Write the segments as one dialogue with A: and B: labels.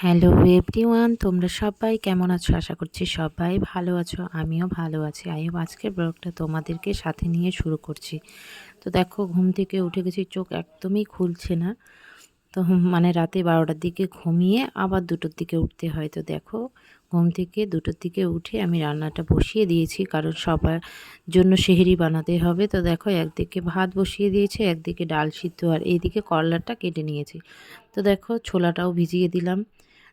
A: Hello everyone, তোমরা সবাই কেমন আছো? আশা করছি সবাই ভালো আছো। আমিও ভালো আছি। আজকের ব্লগটা তোমাদেরকে সাথে নিয়ে শুরু করছি। তো দেখো, ঘুম থেকে উঠে গেছি, চোখ একদমই খুলছে না। তো মানে রাতে 12টার দিকে ঘুমিয়ে আবার 2টোর দিকে উঠতে হয়। তো দেখো, ঘুম থেকে 2টোর দিকে উঠে আমি রান্নাটা বসিয়ে দিয়েছি, কারণ সবার জন্য সেহরি বানাতে হবে। তো দেখো, একদিকে ভাত বসিয়ে দিয়েছি, একদিকে ডাল সিদ্ধ, আর এইদিকে করলাটা কেটে নিয়েছি। তো দেখো, ছোলাটাও ভিজিয়ে দিলাম।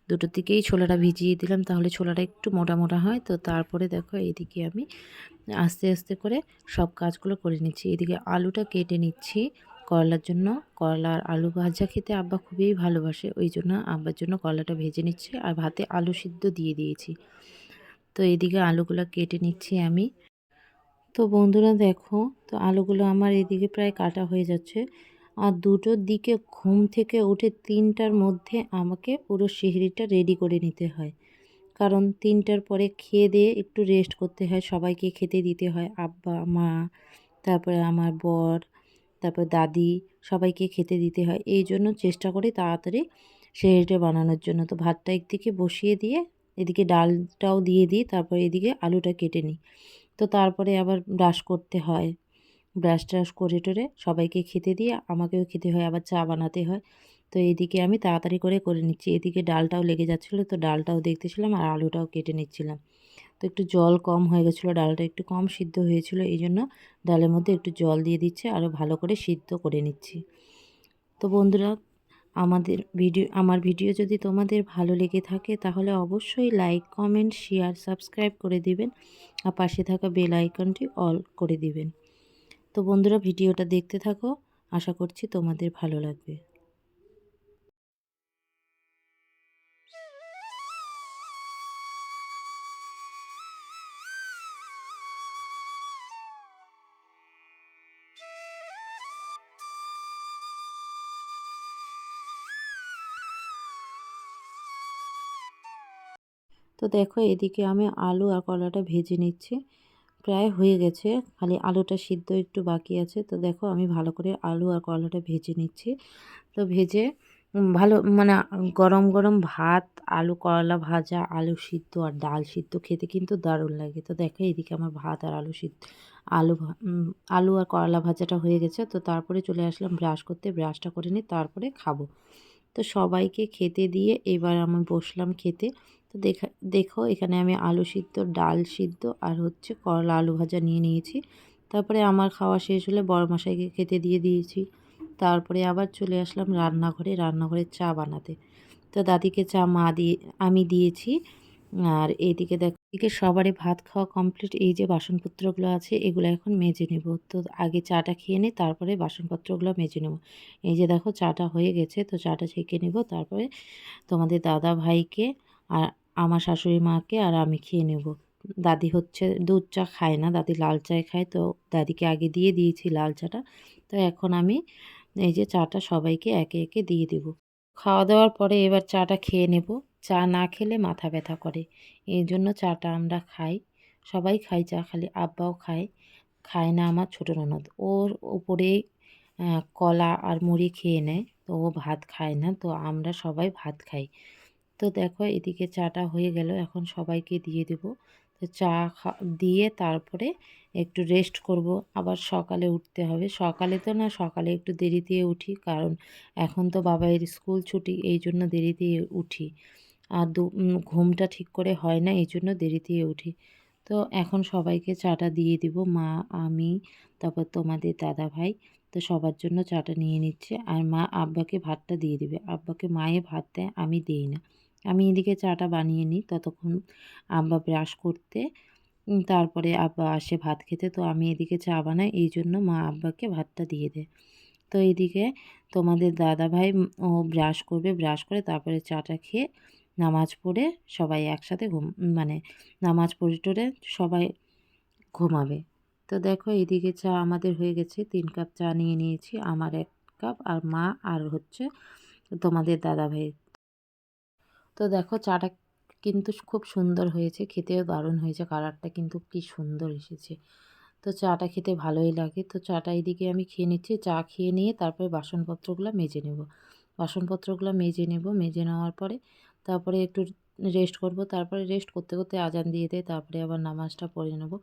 A: 2টোর দিকেই ছোলাটা ভিজিয়ে দিলাম, তাহলে ছোলাটা একটু মোটা মোটা হয়। তো তারপরে দেখো, এদিকে আমি আস্তে আস্তে করে সব কাজগুলো করে নিচ্ছি। এদিকে আলুটা কেটে নিচ্ছি করলার জন্য। করলা আর আলু ভাজা খেতে আব্বা খুবই ভালোবাসে, ওই জন্য আব্বার জন্য করলাটা ভেজে নিচ্ছি, আর ভাতে আলু সিদ্ধ দিয়ে দিয়েছি। তো এদিকে আলুগুলো কেটে নিচ্ছি আমি। তো বন্ধুরা দেখো, তো আলুগুলো আমার এদিকে প্রায় কাটা হয়ে যাচ্ছে। আর 2টোর দিকে ঘুম থেকে উঠে 3টার মধ্যে আমাকে পুরো সেহরিটা রেডি করে নিতে হয়, কারণ 3টার পরে খেয়ে দিয়ে একটু রেস্ট করতে হয়, সবাইকে খেতে দিতে হয়, আব্বা মা, তারপরে আমার বর, তারপর দাদি, সবাইকে খেতে দিতে হয়। এই জন্য চেষ্টা করি তাড়াতাড়ি সেহরিটা বানানোর জন্য। তো ভাতটা একদিকে বসিয়ে দিয়ে এদিকে ডালটাও দিয়ে দিই, তারপরে এদিকে আলুটা কেটে নিই। তো তারপরে আবার ব্রাশ করতে হয়, ব্রাশ ট্রাশ করে টোরে সবাইকে খেতে দিয়ে আমাকেও খেতে হয়, আবার চা বানাতে হয়। তো এদিকে আমি তাড়াতাড়ি করে নিচ্ছি। এদিকে ডালটাও লেগে যাচ্ছিলো, তো ডালটাও দেখতেছিলাম আর আলুটাও কেটে নিচ্ছিলাম। তো একটু জল কম হয়ে গেছিলো, ডালটা একটু কম সিদ্ধ হয়েছিল, এই জন্য ডালের মধ্যে একটু জল দিয়ে দিচ্ছে, আরও ভালো করে সিদ্ধ করে নিচ্ছি। তো বন্ধুরা, আমার ভিডিও যদি তোমাদের ভালো লেগে থাকে তাহলে অবশ্যই লাইক, কমেন্ট, শেয়ার, সাবস্ক্রাইব করে দিবেন, আর পাশে থাকা বেল আইকনটি অল করে দিবেন। তো বন্ধুরা, ভিডিওটা দেখতে থাকো, আশা করছি তোমাদের ভালো লাগবে। তো দেখো, এদিকে আমি আলু আর কলাটা ভেজে নিচ্ছি, প্রায় হয়ে গেছে, খালি আলুটা সিদ্ধ একটু বাকি আছে। তো দেখো, আমি ভালো করে আলু আর কলাটা ভেজে নিচ্ছি। তো ভেজে ভালো মানে গরম গরম ভাত, আলু করলা ভাজা, আলু সিদ্ধ আর ডাল সিদ্ধ খেতে কিন্তু দারুণ লাগে। তো দেখো, এদিকে আমার ভাত আর আলু সিদ্ধ আলু ভা- উম, আলু আর করলা ভাজাটা হয়ে গেছে। তো তারপরে চলে আসলাম ব্রাশ করতে, ব্রাশটা করে নিই, তারপরে খাবো। তো সবাইকে খেতে দিয়ে এবার আমি বসলাম খেতে। তো দেখো, এখানে আমি আলু সিদ্ধ, ডাল সিদ্ধ আর হচ্ছে করলা আলু ভাজা নিয়ে নিয়েছি। তারপরে আমার খাওয়া শেষ হলে বড়মশাইকে খেতে দিয়ে দিয়েছি। তারপরে আবার চলে আসলাম রান্নাঘরে চা বানাতে। তো দাদিকে চা আমি দিয়েছি। আর এইদিকে দেখো, এদিকে সবারই ভাত খাওয়া কমপ্লিট। এই যে বাসনপত্রগুলো আছে, এগুলো এখন মেজে নেব। তো আগে চাটা খেয়ে নিই, তারপরে বাসনপত্রগুলো মেজে নেব। এই যে দেখো, চাটা হয়ে গেছে, তো চাটা ছেঁকে নেব, তারপরে তোমাদের দাদা ভাইকে আর আমার শাশুড়ি মাকে আর আমি খেয়ে নেব। দাদি হচ্ছে দুধ চা খায় না, দাদি লাল চাই খায়, তো দাদিকে আগে দিয়ে দিয়েছি লাল চাটা। তো এখন আমি এই যে চাটা সবাইকে একে একে দিয়ে দেব। খাওয়া দাওয়ার পরে এবার চাটা খেয়ে নেব। চা না খেলে মাথা ব্যথা করে, এই জন্য চাটা আমরা খাই, সবাই খাই চা, খালি আব্বাও খায়। খায় না আমার ছোটো ননদ, ওর উপরে কলা আর মুড়ি খেয়ে নেয়, তো ও ভাত খায় না, তো আমরা সবাই ভাত খাই। তো দেখো, এদিকে চাটা হয়ে গেল, এখন সবাইকে দিয়ে দেব। তো দিয়ে তারপরে একটু রেস্ট করব, আবার সকালে উঠতে হবে। সকালে তো না, সকালে একটু দেরিতে উঠি, কারণ এখন তো বাবাইয়ের স্কুল ছুটি, এই জন্য দেরিতে উঠি। আর ঘুমটা ঠিক করে হয় না, এই জন্য দেরিতে উঠি। তো এখন সবাইকে চাটা দিয়ে দিব, মা, আমি, তারপর তোমাদের দাদা ভাই। তো সবার জন্য চাটা নিয়ে নিচ্ছে, আর মা আব্বাকে ভাতটা দিয়ে দিবে। আব্বাকে মায়ে ভাত দেয়, আমি দিই না। আমি এদিকে চাটা বানিয়ে নিই, ততক্ষণ আব্বা ব্রাশ করতে, তারপরে আব্বা আসে ভাত খেতে। তো আমি এদিকে চা বানাই, এই জন্য মা আব্বাকে ভাতটা দিয়ে দেয়। তো এইদিকে তোমাদের দাদা ভাই ও ব্রাশ করবে, ব্রাশ করে তারপরে চাটা খেয়ে নামাজ পড়ে সবাই একসাথে মানে নামাজ পড়ে টড়ে সবাই ঘুমাবে। তো দেখো, এদিকে চা আমাদের হয়ে গেছে, 3 কাপ চা নিয়ে নিয়েছি, আমার 1 কাপ, আর মা আর হচ্ছে তোমাদের দাদা ভাই। তো দেখো, চাটা কিন্তু খুব সুন্দর হয়েছে, খেতেও দারুণ হয়েছে, কালারটা কিন্তু কি সুন্দর এসেছে। তো চাটা খেতে ভালোই লাগে। তো চাটা এদিকে আমি খেয়ে নিচ্ছি, চা খেয়ে নিয়ে তারপরে বাসনপত্রগুলো মেজে নেব। বাসনপত্রগুলো মেজে নেব, মেজে নেওয়ার পরে তারপরে একটু রেস্ট করব, তারপরে রেস্ট করতে করতে আজান দিয়ে দেয়, তারপরে আবার নামাজটা পড়ে নেব।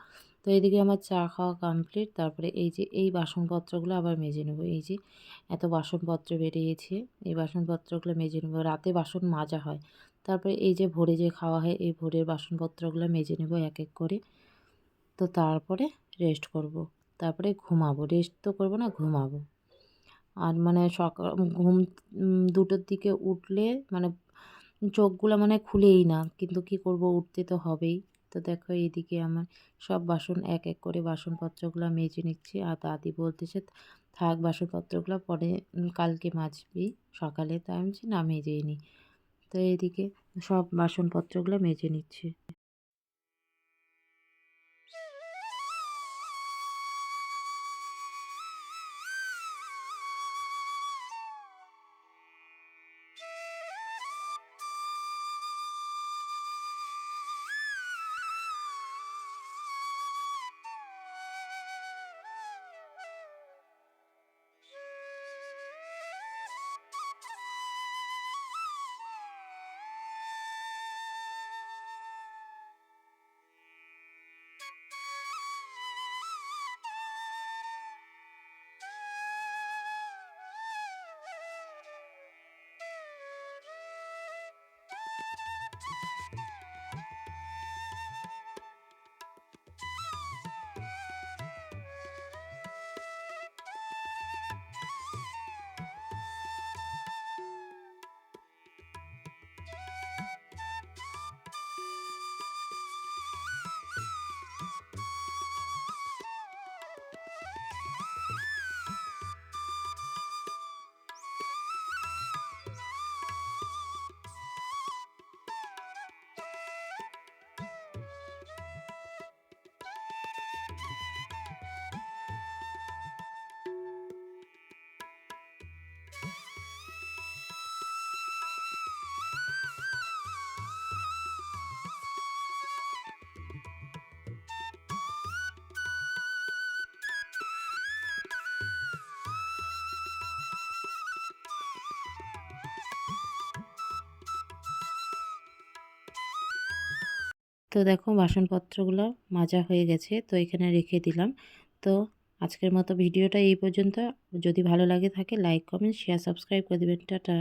A: তো এইদিকে আমার চা খাওয়া কমপ্লিট। তারপরে এই যে এই বাসনপত্রগুলো আবার মেজে নেব। এই যে এত বাসনপত্র বেরিয়েছে, এই বাসনপত্রগুলো মেজে নেব। রাতে বাসন মাজা হয়, তারপরে এই যে ভোরে যে খাওয়া হয় এই ভোরের বাসনপত্রগুলো মেজে নেব এক এক করে। তো তারপরে রেস্ট করব, তারপরে ঘুমাবো। রেস্ট তো করব না, ঘুমাবো। আর মানে সকাল ঘুম 2টোর দিকে উঠলে মানে চোখগুলো মানে খুলেই না, কিন্তু কি করব, উঠতে তো হবেই। তো দেখো এইদিকে আমার সব বাসন এক এক করে বাসনপত্রগুলো মেজে নিচ্ছি। আর দাদি বলতেছে থাক বাসনপত্রগুলো পরে কালকে মাজবি সকালে। তাই আমি বলছি না, মেজেই নিই। তো এইদিকে সব বাসনপত্রগুলো মেজে নিচ্ছি। তো দেখো বাসনপত্রগুলো মাজা হয়ে গেছে, তো এখানে রেখে দিলাম। তো আজকের মতো ভিডিওটা এই পর্যন্ত। যদি ভালো লাগে থাকে লাইক কমেন্ট শেয়ার সাবস্ক্রাইব করে দেবেন। টাটা।